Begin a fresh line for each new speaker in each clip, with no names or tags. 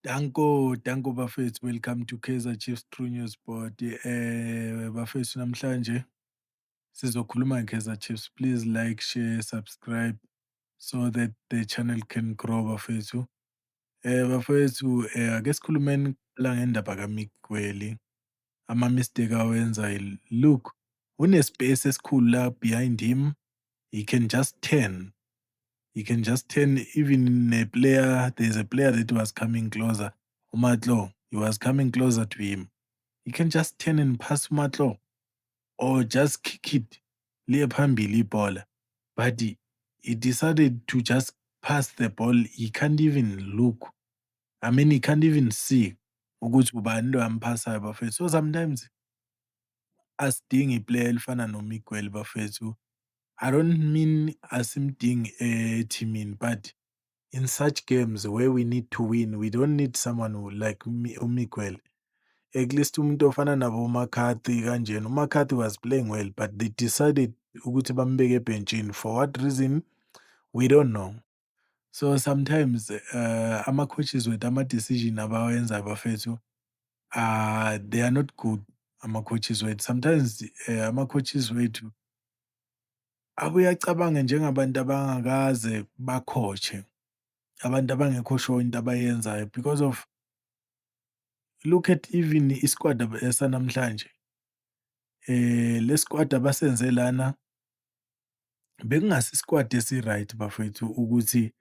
Danko bafethu, welcome to Kaizer Chiefs True News Sport. Bafethu namhlanje sizokhuluma ngeKaizer Chiefs. Please like, share, subscribe so that the channel can grow bafethu. Bafethu, ake sikhulumeni kuqala ngendaba kaMikweli. Ama-mistake awenzayo. Look, une-space esikhulu la behind him. He can just turn. He can just turn even in a player. There's a player that was coming closer. Umatlo, he was coming closer to him. He can just turn and pass Umatlo or just kick it. Liye phambili ibhola. But he decided to just pass the ball. He can't even look. I mean, he can't even see ukuthi ubani lo amphasayo bafethu. So sometimes asidingi iplayer elifana noMiguel bafethu. I don't mean asimdingi ethimini, but in such games where we need to win, we don't need someone who like Miguel. At least umuntu ofana nabo uMcCarthy kanjena. uMcCarthy was playing well, but they decided ukuthi bambeke ebhenchini. For what reason? We don't know. So sometimes ama-coaches wethu ama-decision abawenzayo bafethu, they are not good ama-coaches wethu. Sometimes ama-coaches wethu abuye acabange njengabantu abangakaze bakhoshe, abantu abangekho sure into abayenzayo because of look at even i-squad esanamhlanje. Le squad abasenze lana bekungasi squad esi-right bafethu ukuthi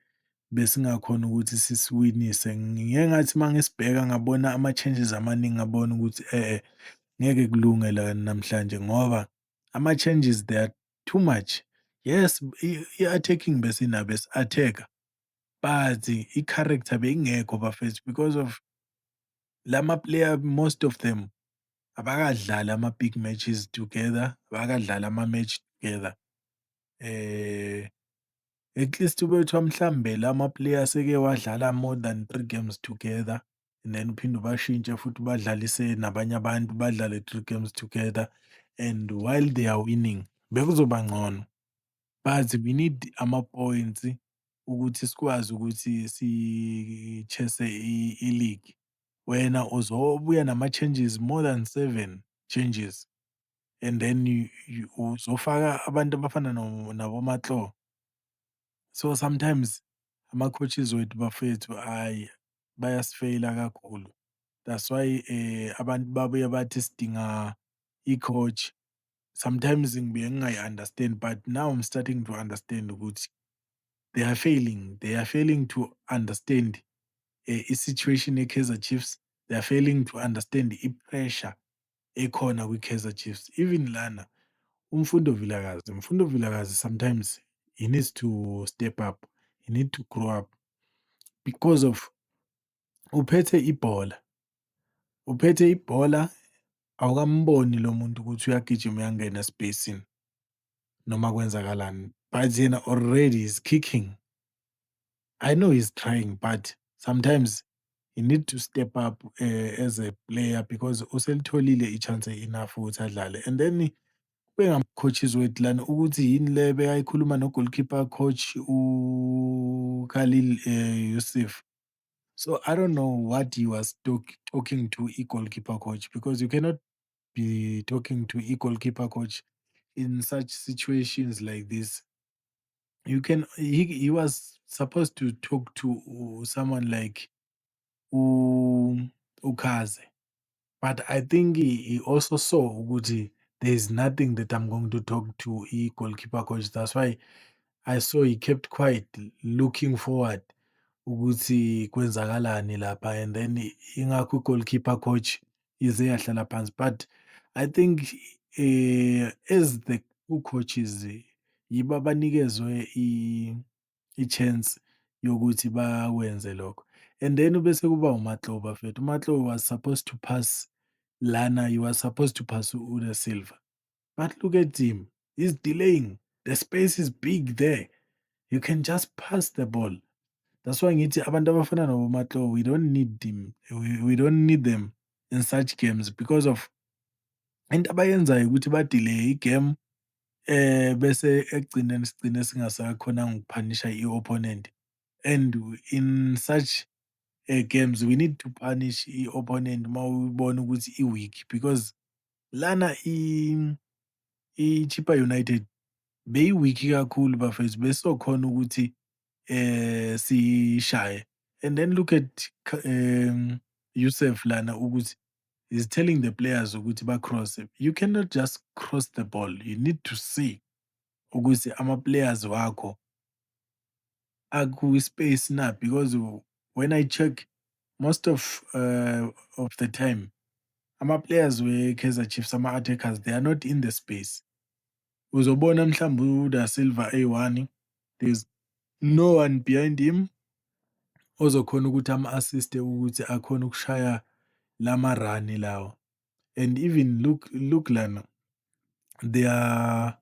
besingakhona ukuthi sisiwinise. Ngike ngathi uma ngisibheka ngabona ama-changes amaningi ngabona ukuthi ngeke kulunge la namhlanje ngoba ama-changes they are too much. Yes, i-attacking besinabo besi-attack-a but i-character beyingekho bafethu because of lama-player most of them abakadlali ama-big matches together, abakadlali ama-match together. Eh, at least ube kuthiwa mhlambe lama-player aseke wadlala more than 3 games together and then uphinde ubashintshe futhi ubadlalise nabanye abantu badlale 3 games together and while they are winning bekuzoba ngcono. But we need ama-points ukuthi sikwazi ukuthi si-chase i-league. Wena uzobuya nama-changes more than 7 changes and then uzofaka abantu abafana naboMatlo. So sometimes ama-coaches wethu bafethu hhayi bayasifeyila kakhulu. That's why abantu babuye bathi sidinga i-coach. Sometimes ngibuye ngingayi-understand but now I'm starting to understand ukuthi they are failing. They are failing to understand i-situation ye-Kaizer Chiefs. They are failing to understand i-pressure ekhona kwi-Kaizer Chiefs. Even lana Mfundo Vilakazi sometimes he needs to step up. He need to grow up because of uphethe ibhola. Uphethe ibhola awukamboni lo muntu ukuthi uyagijima uyangena espacini noma kwenzakalani. But yena already is kicking. I know he's trying, but sometimes he need to step up as a player because uselitholile i-chance enough ukuthi adlale. And then kube ngama-coaches wethu lana ukuthi yini le bekayikhuluma no-goalkeeper coach uKhalil Yusuf. So I don't know what he was talking to a goalkeeper coach because you cannot be talking to a goalkeeper coach in such situations like this. You can he was supposed to talk to someone like Ukaze. But I think he also saw ukuthi there is nothing that I'm going to talk to a goalkeeper coach. That's why I saw he kept quiet, looking forward ukuthi kwenzakalani lapha and then ingakho i-goalkeeper coach ize yahlala phansi. But I think as the two coaches yibo abanikezwe i-chance yokuthi bakwenze lokho. And then bese kuba uMatlo bafethu. uMatlo was supposed to pass lana, he was supposed to pass uDa Silva. But look at him, he's delaying. The space is big there. You can just pass the ball. That's why ngithi abantu abafana noMatlo, we don't need him. We don't need them in such games because of into abayenzayo ukuthi badelay igame bese ekugcineni sigcine singasakhonanga ukuphanisha i-opponent. And in such games we need to punish i-opponent uma uyibona ukuthi i-weak because lana i-Chippa United beyi-weak kakhulu bafethu besokhona ukuthi siyishaye. And then look at Yusuf lana ukuthi he's telling the players ukuthi ba-cross. You cannot just cross the ball. You need to see ukuthi ama-players wakho akwi-space na because when I check most of the time ama-players we-Kaizer Chiefs ama-attackers they are not in the space. Uzobona mhlawumbe uDa Silva eyi-one, there's no one behind him ozokhona ukuthi ama-assist-e ukuthi akhone ukushaya lama-run lawa. And even look lana, they are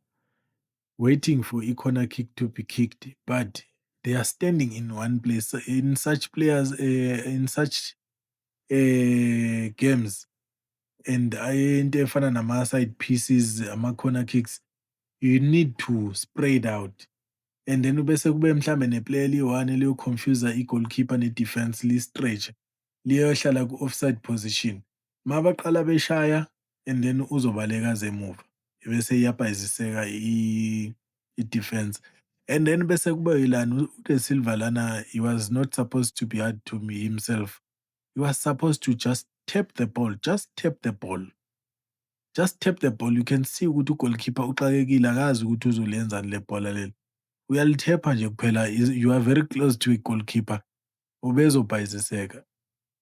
waiting for a corner kick to be kicked, but they are standing in one place. In such players, in such games, and into efana nama-side pieces, ama-corner kicks, you need to spread out. And then bese kube mhlambe neplayer eliyi-one eliyoconfuse i-goalkeeper ne-defense li-stretch liyohlala ku-offside position. Mabaqala beshaya and then uzobaleka aze emuva bese iyabhayiziseka i-defense. And then bese kube yilana uDe Silva lana he was not supposed to be hard to me himself. He was supposed to just tap the ball, just tap the ball. Just tap the ball. You can see ukuthi ugoalkeeper uxakekile akazi ukuthi uzolenzani le bhola leli. Uyalithepha nje kuphela, you are very close to a goalkeeper, ubezobhayiziseka.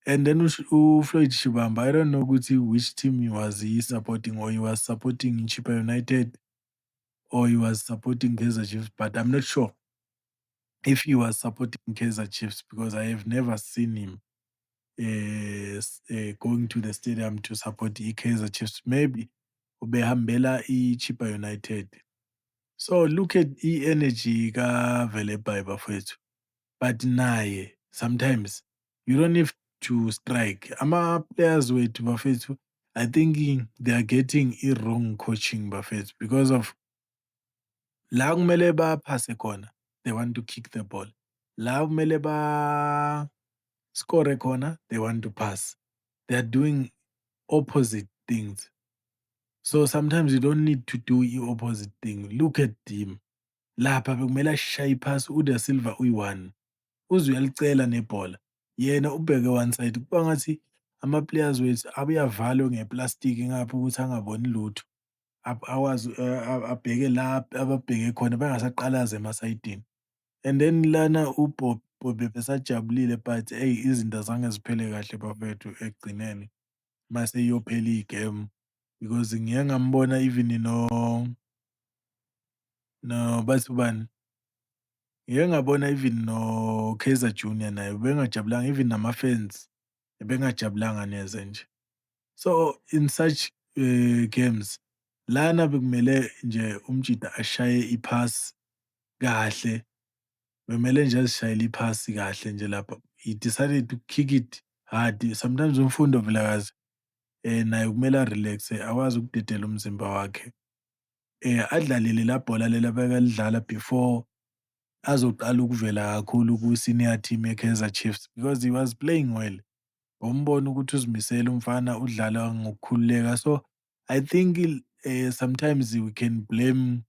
And then uFloyd Shivamba, I don't know ukuthi which team he supporting, or he was supporting Chippa United or he was supporting Kaizer Chiefs, but I'm not sure if he was supporting Kaizer Chiefs because I have never seen him going to the stadium to support i-Kaizer Chiefs. Maybe ubehambela i-Chippa United. So look at i-energy kaVelebhai bafowethu. But naye sometimes you don't have to strike. Ama-players wethu bafethu, I think they are getting i-wrong coaching bafethu because of la kumele baphase khona, they want to kick the ball. La kumele ba-score khona, they want to pass. They are doing opposite things. So sometimes you don't need to do i-opposite thing. Look at him. Lapha bekumele ashaye iphasi uDa Silva uyi-one. Uze uyalicela nebhola. Yena ubheke one side. Kuba ngathi ama-players wethu abuyavalwe ngeplastiki ngapha ukuthi angaboni lutho. Akwazi abheke la ababheke khona bangasaqalazi emasayidini. And then lana uBobby besajabulile but hey izinto azange ziphele kahle bafethu ekugcineni mase iyophela igame because ngike ngambona even bathi ubani? Ngike ngabona even no-Kaizer Junior naye ubengajabulanga, even nama-fans ebengajabulanga neze nje. So in such games lana bekumele nje umtshida ashaye iphasi kahle, bekumele nje azishayele iphasi kahle nje lapha. He decided to kick it hard. Sometimes uMfundo Vilakazi naye kumele arelaxe akwazi ukudedela umzimba wakhe. Adlalele la bhola lela abekalidlala before azoqala ukuvela kakhulu ku-senior team ye-Kaizer Chiefs because he was playing well. Umbona ukuthi uzimisele umfana udlala ngokukhululeka. So I think sometimes we can blame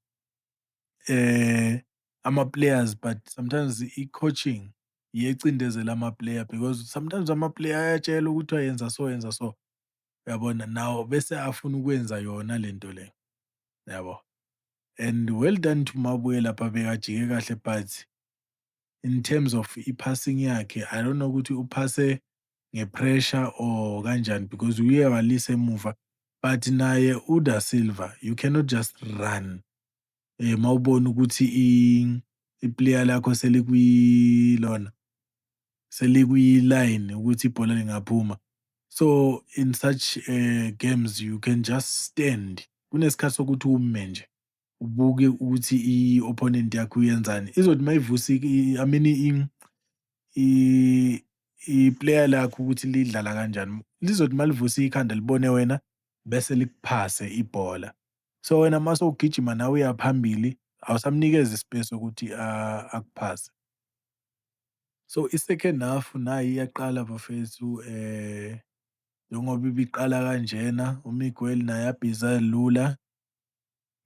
ama-players but sometimes i-coaching iyecindezela ama-player because sometimes ama-player ayatshela ukuthi yenza so, yenza so. Uyabona? Nawo bese afuna ukwenza yona lento le. Yabo? And well done to Mabuye lapha bekajike kahle but in terms of i-passing yakhe, I don't know ukuthi uphase nge-pressure or kanjani because uye walisa emuva. But naye uDa Silva, you cannot just run. Mawubona ukuthi iplayer lakho selikwi-line ukuthi ibhola lingaphuma. So in such games you can just stand. Kunesikhathi sokuthi ume nje. Ubuke ukuthi i-opponent yakho uyenzani. Izothi mayivusa I mean iplayer lakho ukuthi lidlala kanjani. Lizothi malivusa ikhanda libone wena bese likuphase ibhola. So wena mase ugijima nawe uya phambili awusamnikezi ispace ukuthi akuphase. So i-second half nayo iyaqala bafethu, njengoba ibiqala kanjena, uMiguel naye yabhiza lula.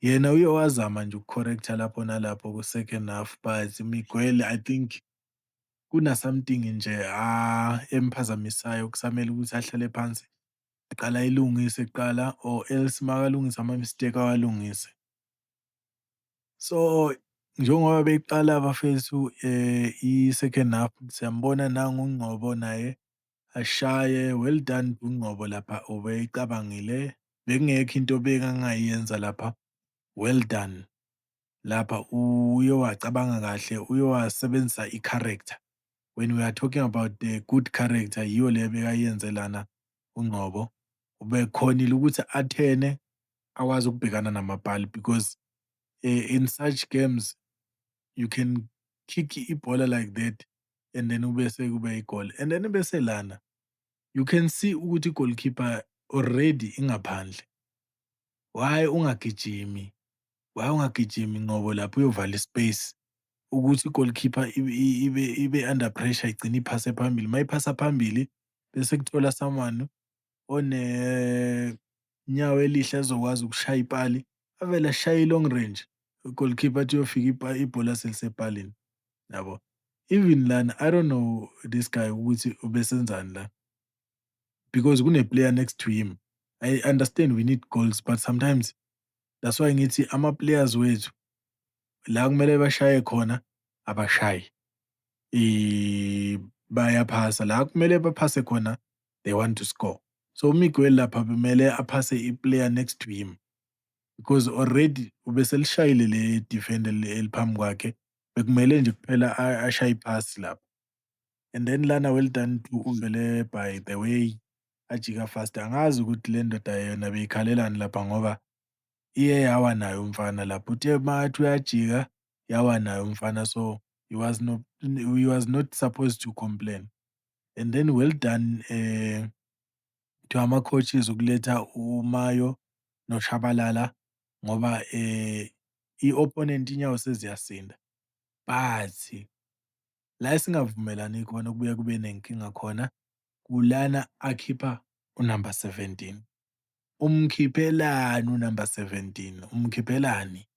Yena uye wazama nje uku-correct-a lapho nalapho ku-second half, but Miguel I think kuna-something nje emphazamisayo, kusamele ukuthi ahlale phansi aqale ayilungise kuqala or else makalungisa ama-mistake awalungise. So njengoba beyiqala bafethu i-second half, siyambona nangu naye ashaye. Well done uNgcobo lapha, ubeyicabangile, bekungekho into bekangayenza lapha. Well done. Lapha uye wacabanga kahle, uye wasebenzisa i-character. When we are talking about the good character, yiyo le bekayenze lana uNgcobo. Ubekhonile ukuthi athene akwazi ukubhekana namabhali because in such games you can kick ibhola like that and then ubese kube igoli. And then bese lana you can see ukuthi i-goalkeeper already ingaphandle. Why ungagijimi? Why ungagijimi Ngcobo lapho uyovala ispace ukuthi i-goalkeeper ibe under pressure igcine iphase phambili. Mayiphasa phambili bese kuthola someone onenyawo elihle azokwazi ukushaya ipali, avele ashaye i-long range. I-goalkeeper athi uyofika ibhola selisepalini, yabo. Even lana I don't know this guy ukuthi ubesenzani la because kune-player next to him. I understand we need goals but sometimes that's why ngithi ama-players wethu la kumele bashaye khona abashayi. Bayaphasa la kumele baphase khona, they want to score. So uMiguel lapha bemele aphase i-player next to him because already ubeselishayile le defender eliphambi kwakhe, bekumele nje kuphela ashaye iphasi lapho. And then lana well done to uvele by the way ajika fast. Angazi ukuthi le ndoda yona beyikhalelani lapha ngoba iye yawa naye umfana lapho. Uthe makathi uyajika yawa naye umfana, so he was not supposed to complain. And then well done to ama-coaches ukuletha uMayo noShabalala ngoba i-opponent inyawo seziyasinda. But la esingavumelani khona kubuye kube nenkinga khona kulana akhipha unumber 17. Umkhiphelani unumber 17? Umkhiphelani?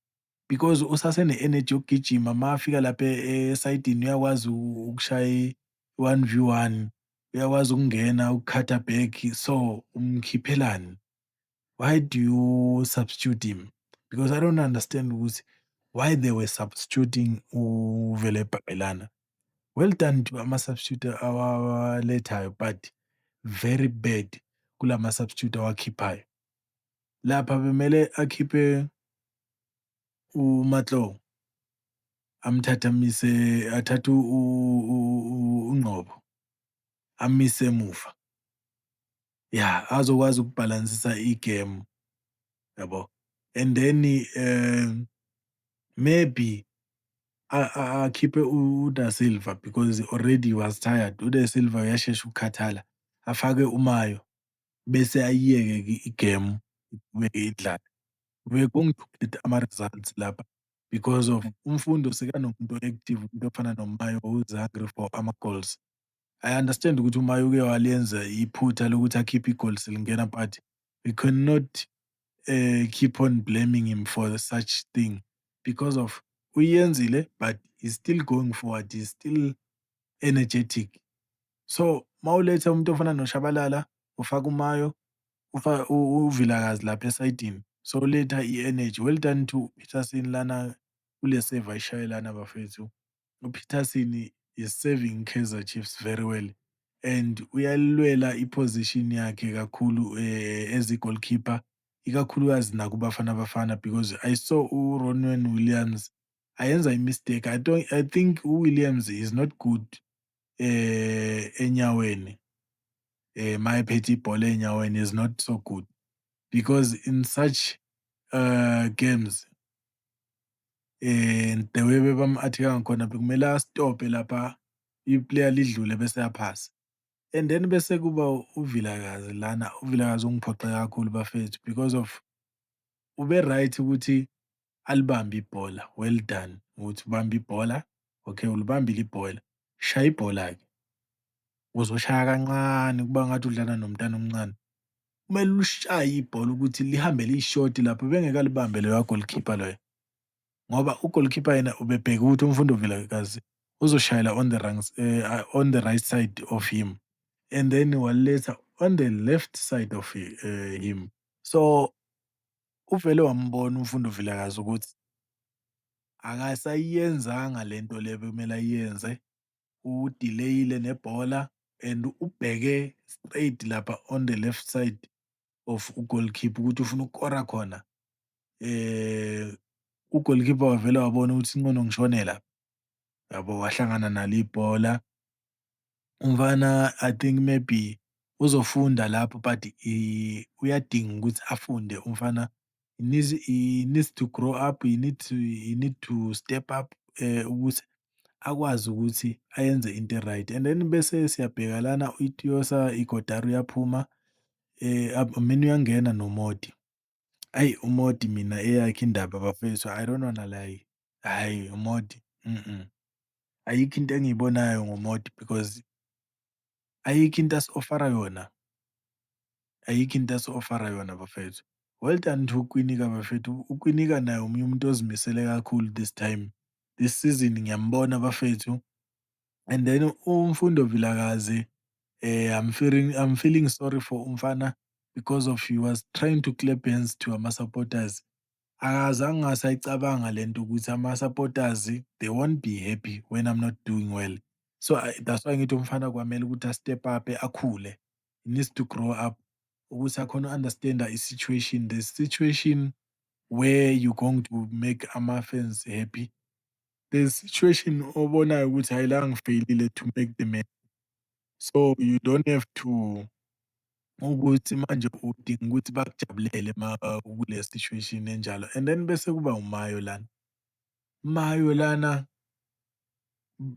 Because usasene-energy yokugijima mafika lapha esayidini uyakwazi ukushaya i-1v1, uyakwazi ukungena ukukhatha back, so umkhiphelani? Why do you substitute him? Because I don't understand ukuthi why they were substituting uVele Bhabelana. Well done to ama-substitute awalethayo but very bad kulama-substitute awakhiphayo. Lapha bemele akhiphe uMatlow, athathe uNgcobo, amise emuva. Yeah, azokwazi ukubhalansisa igame, yabo. And then maybe akhiphe uDa Silva because already he was tired. uDa Silva uyashesha ukukhathala. Afake uMayo bese ayiyeke igame idlale. Bekungiduplicate ama-results lapha because of umfundi sekanomuntu o-active, umuntu ofana noMayo who's hungry for ama-goals. I understand ukuthi uMayo uke walenza iphutha lokuthi akhiphe i-goals lingena but we cannot keep on blaming him for such thing because of uyenzile but he's still going forward, he's still energetic. So mawuletha umuntu ofana noShabalala, ufaka uMayo, uVilakazi lapha esayidini, so letha i-energy. Well done to Peterson lana kule save ayishaye lana bafethu. uPeterson is serving Kaizer Chiefs very well and uyalwela iposition yakhe kakhulu as i-goalkeeper, ikakhulukazi nakubafana bafana because I saw uRonwen Williams ayenza i-mistake. I think uWilliams is not good enyaweni. Mayephethe ibhola enyaweni is not so good because in such games the way bebam-attack-a ngakhona bekumele astophe lapha iplayer lidlule bese yaphasa. And then bese kuba uVilakazi lana. uVilakazi ungiphoxe kakhulu bafethu because of ube-right ukuthi alibambe ibhola. Well done ukuthi ubambe ibhola. Okay, ulibambile ibhola. shaya ibhola-ke, uzoshaya kancane kuba ngathi udlala nomntana omncane. Kumele ulishaye ibhola ukuthi lihambe liyishoti lapho bengekalibambe loya goalkeeper loya. Ngoba u-goalkeeper yena ubebheke ukuthi uMfundo Vilakazi uzoshayela on the right side of him and then waliletha on the left side of him. So, uvele wambona uMfundo Vilakazi ukuthi akasayiyenzanga lento le bekumele ayenze, udilayile nebhola and ubheke straight lapha on the left side of u-goalkeeper ukuthi ufuna ukukora khona. U-goalkeeper wavele wabona ukuthi inqono ngishone lapha, yabo, wahlangana nalo ibhola. Umfana I think maybe uzofunda lapho but uyadinga ukuthi afunde umfana. He needs to grow up, he need to step up ukuthi akwazi ukuthi ayenze into e-right and then bese siyabheka lana iTiosa iGodaro uyaphuma, mina uyangena noModi. Ayi uModi mina eyakhe indaba bafethu, I don't wanna lie. Hhayi uModi, ayikho into engiyibonayo ngoModi because ayikho into asi-ofara yona, ayikho into asi-ofara yona bafethu. Well done to uKwinika bafethu. uKwinika naye omunye umuntu ozimisele kakhulu this time. This season ngiyambona bafethu and then uMfundo Vilakazi, I'm feeling sorry for umfana because of he was trying to clap hands to ama-supporters. Akazange ngasayicabanga lento ukuthi ama-supporters they won't be happy when I'm not doing well. So that's why ngithi umfana kwamele ukuthi a-step up akhule. He needs to grow up ukuthi akhone u-understand-a i-situation. The situation where you're going to make ama-fans happy. The situation obonayo ukuthi hhayi la ngifeyilile to make them happy. So you don't have to ukuthi manje udinga ukuthi bakujabulele ukule situation enjalo and then bese kuba uMayo lana. Mayo lana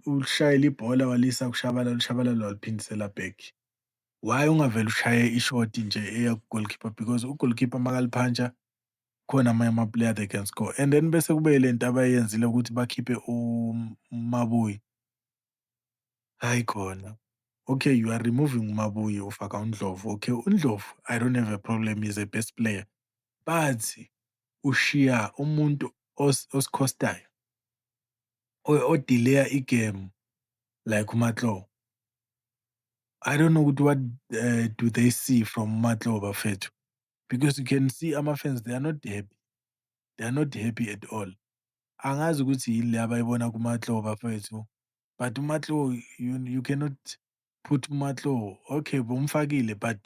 ulishayela ibhola walisa kushabalala, ushabalala waliphindisela back. Why ungavele ushaye ishoti nje eya ku-goalkeeper because u-goalkeeper makaliphanta khona amanye ama-player they can score and then bese kube lento abayenzile ukuthi bakhiphe uMabuyi. Hayi khona. Okay, you are removing uMabuyi ufaka uNdlovu. Okay, uNdlovu I don't have a problem, he's a best player. But ushiya umuntu osikhostayo, odileya igame like uMatlowa. I don't know ukuthi what do they see from uMatlowa bafethu because you can see ama-fans they are not happy. They are not happy at all. Angazi ukuthi yini le abayibona kuMatlowa bafethu but uMatlowa you cannot put uMatlowa. Okay, bomfakile but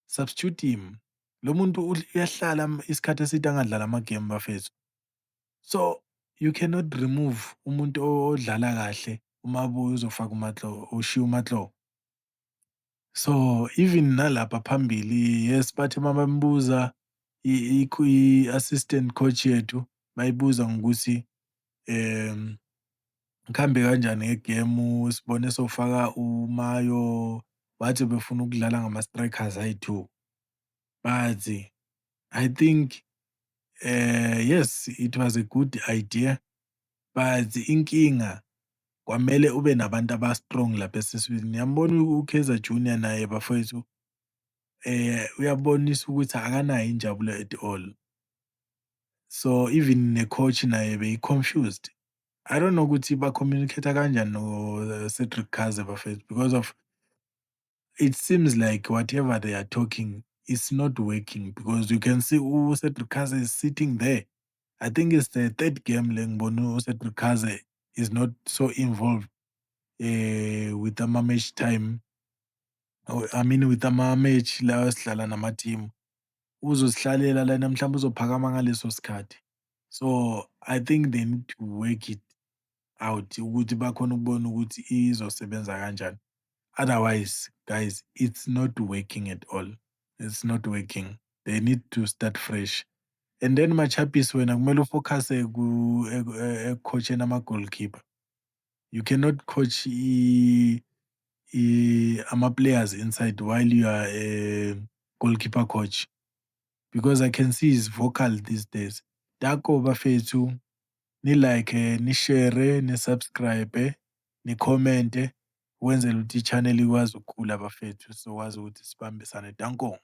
substitute him. Lo muntu uyahlala isikhathi eside angadlali ama-game bafethu. So you cannot remove umuntu odlala kahle uMabuyi uzofaka uMatlowa, ushiye uMatlowa. So even nalapha phambili, yes, bathe uma bambuza i-assistant coach yethu bayibuza ngokuthi kuhambe kanjani ngegemu, sibone sewufaka uMayo, bathi befuna ukudlala ngama-strikers ayi-2. But I think yes, it was a good idea but inkinga kwamele ube nabantu aba-strong lapha esiswini. Ngiyambona uKaizer Junior naye bafowethu uyabonisa ukuthi akanayo injabulo at all. So even ne-coach naye beyi-confused. I don't know ukuthi ba-communicate-a kanjani no-Cedric Kaze bafethu because of it seems like whatever they are talking is not working because you can see uCedric Kaze is sitting there. I think it's the third game le ngibona uCedric Kaze is not so involved with ama-match time. I mean with ama-match lawa esidlala nama-team. Uzosihlalela lana mhlawumbe uzophakama ngaleso sikhathi. So I think they need to work it out ukuthi bakhone ukubona ukuthi izosebenza kanjani. Otherwise, guys, it's not working at all. It's not working. They need to start fresh. And then Machapis wena kumele ufocuse ekucoacheni ama-goalkeeper. You cannot coach ama-players inside while you are a goalkeeper coach because I can see he's vocal these days. Dako bafethu ni-like, ni-share, ni-subscribe. nikhomente ukwenzela ukuthi i-channel ikwazi ukukhula bafethu, sizokwazi ukuthi sibambisane. Danko.